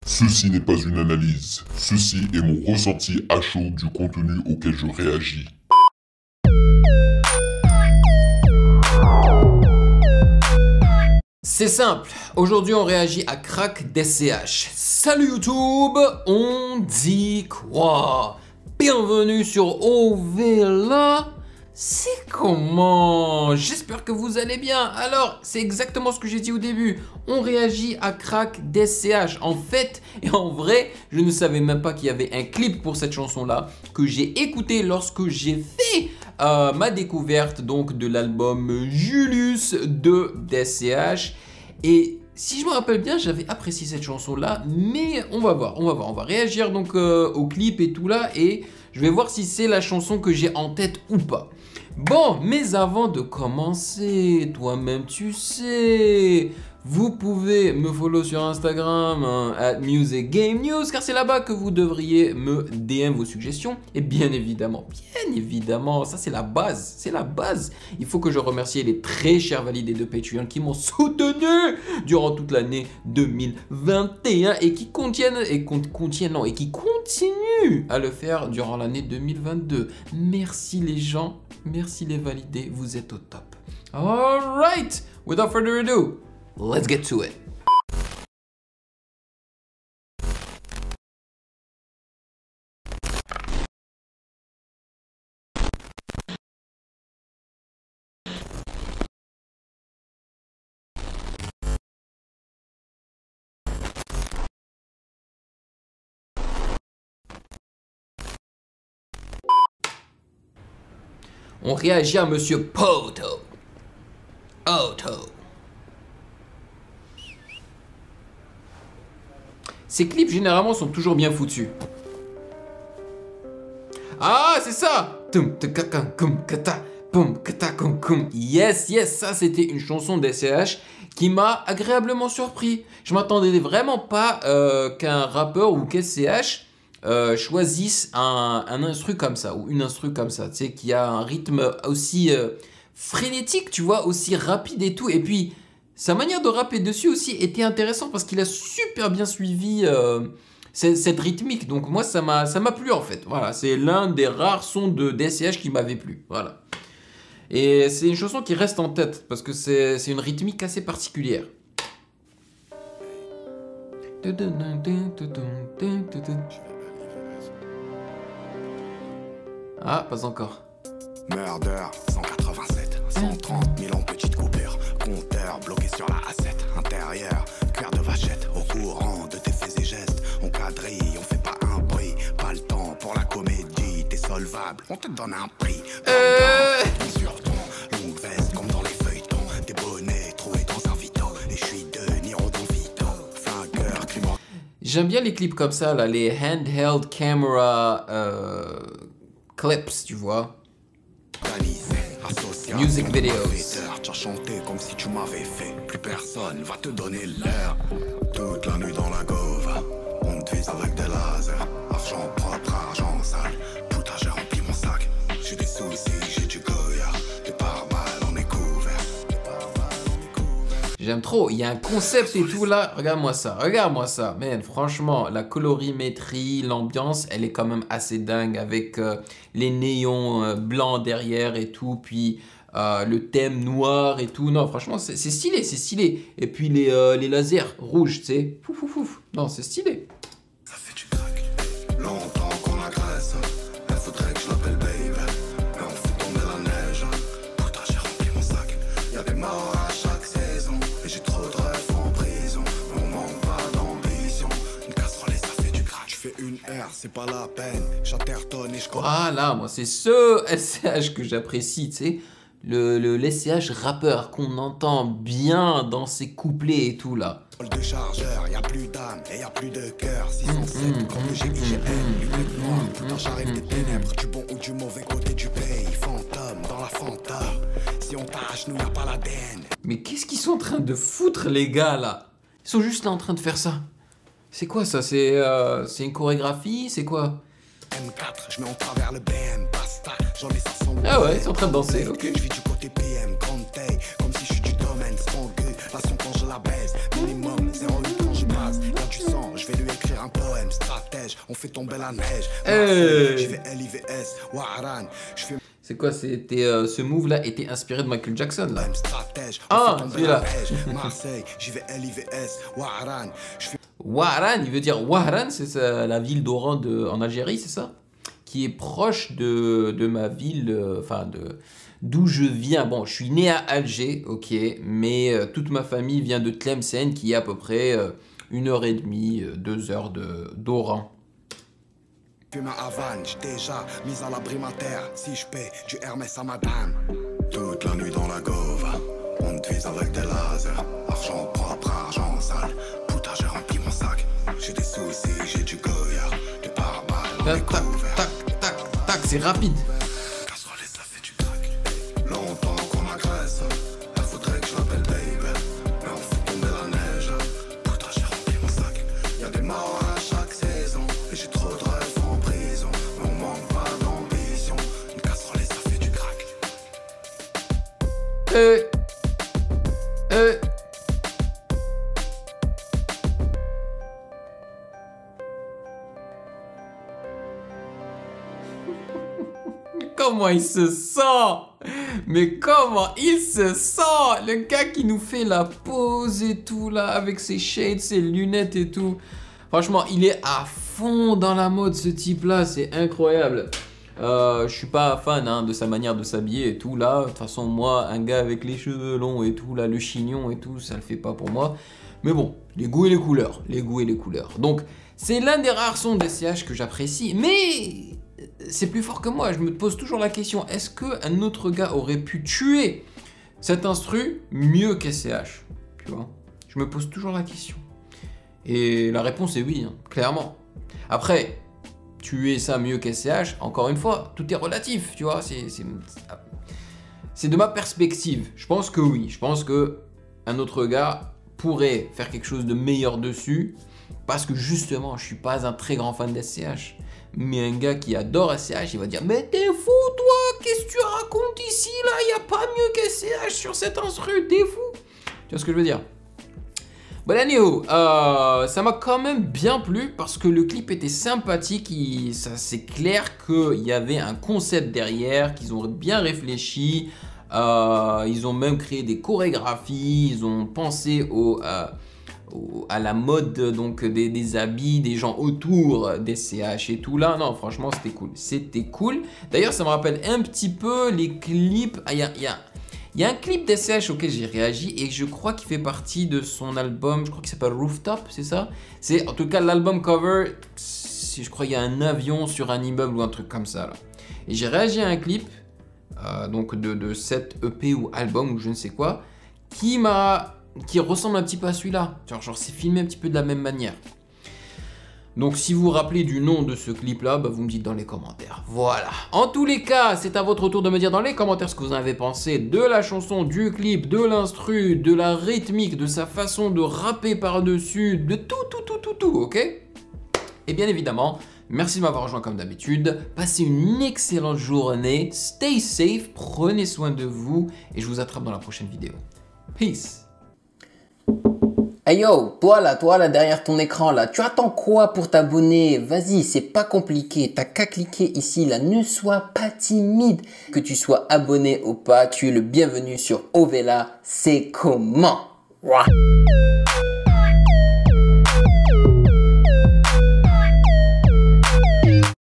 Ceci n'est pas une analyse, ceci est mon ressenti à chaud du contenu auquel je réagis. C'est simple, aujourd'hui on réagit à Crack DCH. Salut YouTube, on dit quoi? Bienvenue sur OVLA. C'est comment? J'espère que vous allez bien. Alors, c'est exactement ce que j'ai dit au début. On réagit à Crack DCH. En fait, et en vrai, je ne savais même pas qu'il y avait un clip pour cette chanson-là que j'ai écouté lorsque j'ai fait ma découverte donc de l'album Julius de DCH. Et si je me rappelle bien, j'avais apprécié cette chanson-là, mais on va voir. On va réagir donc au clip et tout là, et je vais voir si c'est la chanson que j'ai en tête ou pas. Bon, mais avant de commencer, toi-même tu sais, vous pouvez me follow sur Instagram @musicgamenews, car c'est là-bas que vous devriez me DM vos suggestions. Et bien évidemment, ça c'est la base, Il faut que je remercie les très chers validés de Patreon qui m'ont soutenu durant toute l'année 2021 et qui continuent à le faire durant l'année 2022. Merci les gens, merci les validés, vous êtes au top. Alright, without further ado, let's get to it. On réagit à Monsieur Poto. Ces clips généralement sont toujours bien foutus. Ah, c'est ça! Yes, ça c'était une chanson d'SCH qui m'a agréablement surpris. Je m'attendais vraiment pas qu'un rappeur ou qu'SCH choisissent un instru comme ça, ou une instru comme ça, tu sais, qui a un rythme aussi frénétique, tu vois, aussi rapide et tout. Et puis, sa manière de rapper dessus aussi était intéressante parce qu'il a super bien suivi cette rythmique. Donc moi, ça m'a plu en fait. Voilà, c'est l'un des rares sons de DCH qui m'avait plu. Voilà. Et c'est une chanson qui reste en tête parce que c'est une rythmique assez particulière. Ah, pas encore. Murder, 187, 130 000 en petite coupure. Compteur bloqué sur la A7. Intérieur, cuir de vachette. Au courant de tes faits et gestes. On quadrille, on fait pas un bruit. Pas le temps pour la comédie. T'es solvable, on te donne un prix. Sur ton longue veste, comme dans les feuilletons. Des bonnets troués dans un vito. Et je suis de Niro dans Vito. Flingueur, climat. J'aime bien les clips comme ça, là, les handheld camera clips, tu vois. Music videos. Tu as chanté comme si tu m'avais fait. Plus personne va te donner l'heure. Toute la nuit dans la gova. On te vise avec des lasers. Argent propre, argent sale. Putain, j'ai rempli mon sac. J'ai des soucis, j'ai du Goya. Des pare-balles, on est couvert. J'aime trop, il y a un concept et tout là. Regarde-moi ça. Man, franchement, la colorimétrie, l'ambiance, elle est quand même assez dingue avec les néons blancs derrière et tout. Puis le thème noir et tout. Non, franchement, c'est stylé. Et puis les lasers rouges, tu sais. Pouf. Non, c'est stylé. Ça fait du crack. Longtemps qu'on agresse. Elle faudrait que je l'appelle baby. Mais on fait tomber la neige. Putain, j'ai rempli mon sac. Y'a des morts à chaque saison. Et j'ai trop de rêves en prison. Mais on manque pas d'ambition. Une casserole et ça fait du crack. Je fais une R, c'est pas la peine. J'intertonne et je crois. Voilà, moi, c'est ce SCH que j'apprécie, tu sais. Le SCH rappeur qu'on entend bien dans ses couplets et tout là. De chargeur, y'a plus d'âme et y'a plus de cœur. 607, comme le GIGN, du bled noir. Putain, j'arrive des ténèbres, du bon ou du mauvais côté du pays. Fantôme dans la fanta. Si on tâche, nous y'a pas l'ADN. Mais qu'est-ce qu'ils sont en train de foutre, les gars là? Ils sont juste là en train de faire ça. C'est quoi ça? C'est une chorégraphie? C'est quoi? M4, je mets en travers le BM, pasta. J'en ai 500. Ah ouais, ils sont en train de danser, ok. Je vis du côté PM, grande taille, comme si je suis du domaine. Spangu, façon quand je la baise. Minimum, 0,8 quand je base. Y'a du sang, je vais lui écrire. un poème stratège, on fait tomber la neige. J'y vais LIVS, Waran, je fais. C'est quoi, c'était ce move-là était inspiré de Michael Jackson, là. Stratège, Ah, celui-là. Marseille, j'y vais LIVS, Waran, je fais. Wahran, il veut dire Wahran, c'est la ville d'Oran en Algérie, c'est ça? Qui est proche de ma ville, enfin d'où je viens. Bon, je suis né à Alger, ok, mais toute ma famille vient de Tlemcen, qui est à peu près 1h30, 2 heures d'Oran. Fume à Havane, j'ai déjà mis à l'abri ma terre. Si je paie du Hermès à madame. Toute la nuit dans la gauve, on te vise avec des lasers. Argent propre, argent sale. Putain, j'ai rempli mon sac. J'ai des soucis, j'ai du Goya. Des pare-balles, Tac, tac, tac, tac, tac, c'est rapide. Casserole, ça fait du crack. Longtemps qu'on agresse. Elle faudrait que je l'appelle baby. Mais on fait tomber la neige. Putain, j'ai rempli mon sac. Y'a des morts à chaque saison. Et j'ai trop de rêves en prison. Mais on manque pas d'ambition. Une casserole, ça fait du crack. Comment il se sent? Mais comment il se sent? Le gars qui nous fait la pose et tout là, avec ses shades, ses lunettes et tout. Franchement, il est à fond dans la mode, ce type là, c'est incroyable. Je suis pas fan hein, de sa manière de s'habiller et tout là. De toute façon, moi, un gars avec les cheveux longs et tout là, le chignon et tout, ça le fait pas pour moi. Mais bon, les goûts et les couleurs, les goûts et les couleurs. Donc, c'est l'un des rares sons d'SCH que j'apprécie, mais c'est plus fort que moi. Je me pose toujours la question, est-ce qu'un autre gars aurait pu tuer cet instru mieux qu'SCH? Tu vois, je me pose toujours la question. Et la réponse est oui, hein, clairement. Après, tuer ça mieux qu'SCH, encore une fois, tout est relatif, tu vois. C'est de ma perspective. Je pense que oui. Je pense que un autre gars pourrait faire quelque chose de meilleur dessus, parce que justement, je suis pas un très grand fan d'SCH. Mais un gars qui adore SCH, il va dire « Mais t'es fou, toi! Qu'est-ce que tu racontes ici, là? Il n'y a pas mieux qu'SCH sur cet instru, t'es fou! » Tu vois ce que je veux dire? But anyhow, ça m'a quand même bien plu parce que le clip était sympathique. C'est clair qu'il y avait un concept derrière, qu'ils ont bien réfléchi. Ils ont même créé des chorégraphies, ils ont pensé à la mode donc des habits, des gens autour des CH et tout là. Non, franchement, c'était cool. C'était cool. D'ailleurs, ça me rappelle un petit peu les clips. Il y a un clip d'SCH auquel j'ai réagi et je crois qu'il fait partie de son album, je crois qu'il s'appelle Rooftop, c'est ça? C'est en tout cas l'album cover, je crois qu'il y a un avion sur un immeuble ou un truc comme ça là. Et j'ai réagi à un clip donc de cette EP ou album ou je ne sais quoi qui ressemble un petit peu à celui-là. Genre c'est filmé un petit peu de la même manière. Donc si vous vous rappelez du nom de ce clip là, bah, vous me dites dans les commentaires. Voilà. En tous les cas, c'est à votre tour de me dire dans les commentaires ce que vous en avez pensé de la chanson, du clip, de l'instru, de la rythmique, de sa façon de rapper par-dessus, de tout, ok? Et bien évidemment, merci de m'avoir rejoint comme d'habitude. Passez une excellente journée, stay safe, prenez soin de vous et je vous attrape dans la prochaine vidéo. Peace. Hey yo, toi là derrière ton écran là, tu attends quoi pour t'abonner? Vas-y, c'est pas compliqué, t'as qu'à cliquer ici là, ne sois pas timide. Que tu sois abonné ou pas, tu es le bienvenu sur Ovela, c'est comment? Ouah.